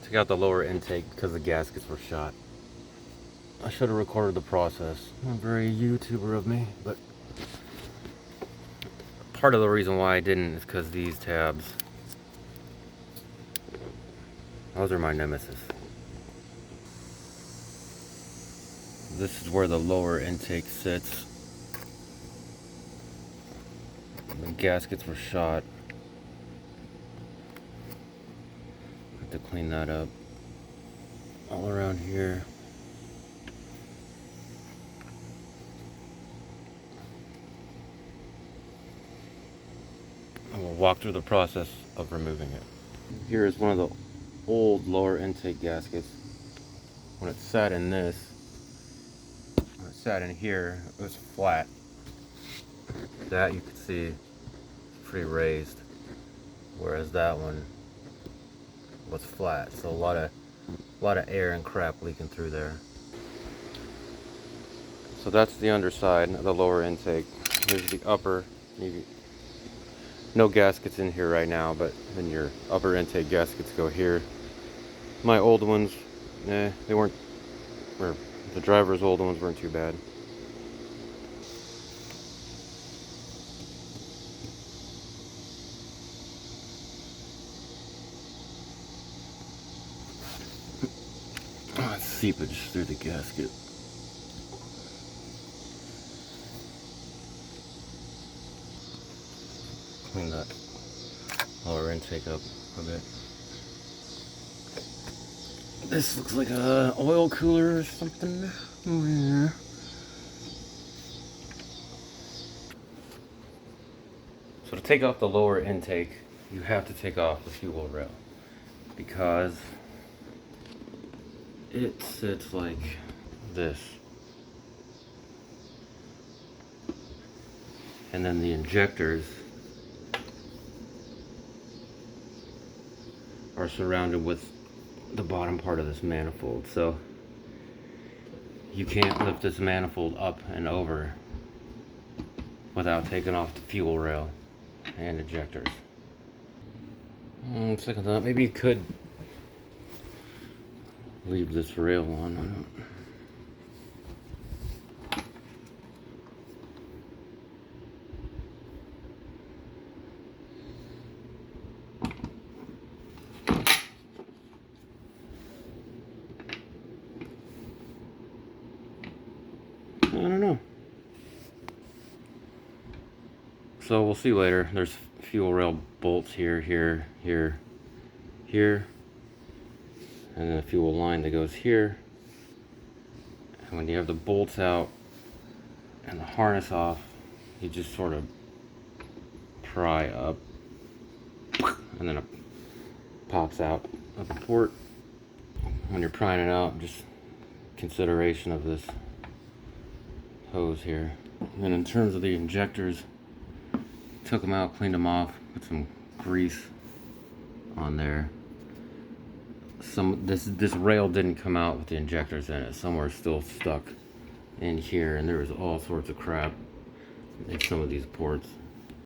Took out the lower intake because the gaskets were shot. I should have recorded the process. Not very YouTuber of me, but part of the reason why I didn't is because these tabs, those are my nemesis. This is where the lower intake sits. The gaskets were shot. Have to clean that up. All around here. And we'll walk through the process of removing it. Here is one of the old lower intake gaskets. When it sat in this, when it sat in here, it was flat. That you can see pretty raised, whereas that one was flat. So a lot of air and crap leaking through there. So that's the underside of the lower intake. Here's the upper. No gaskets in here right now, but then your upper intake gaskets go here. My old ones, they weren't, or the driver's old ones weren't too bad. Seepage through the gasket. Clean that lower intake up a bit. This looks like a oil cooler or something. Oh yeah. So to take off the lower intake, you have to take off the fuel rail because it sits like this. And then the injectors are surrounded with the bottom part of this manifold. So you can't lift this manifold up and over without taking off the fuel rail and injectors. Second thought, maybe you could leave this rail on. I don't know. So we'll see later. There's fuel rail bolts here, here, here, here. And then a fuel line that goes here. And when you have the bolts out and the harness off, you just sort of pry up and then it pops out of the port. When you're prying it out, just consideration of this hose here. And in terms of the injectors, took them out, cleaned them off, put some grease on there. This rail didn't come out with the injectors in it. Some were still stuck in here, and there was all sorts of crap in some of these ports.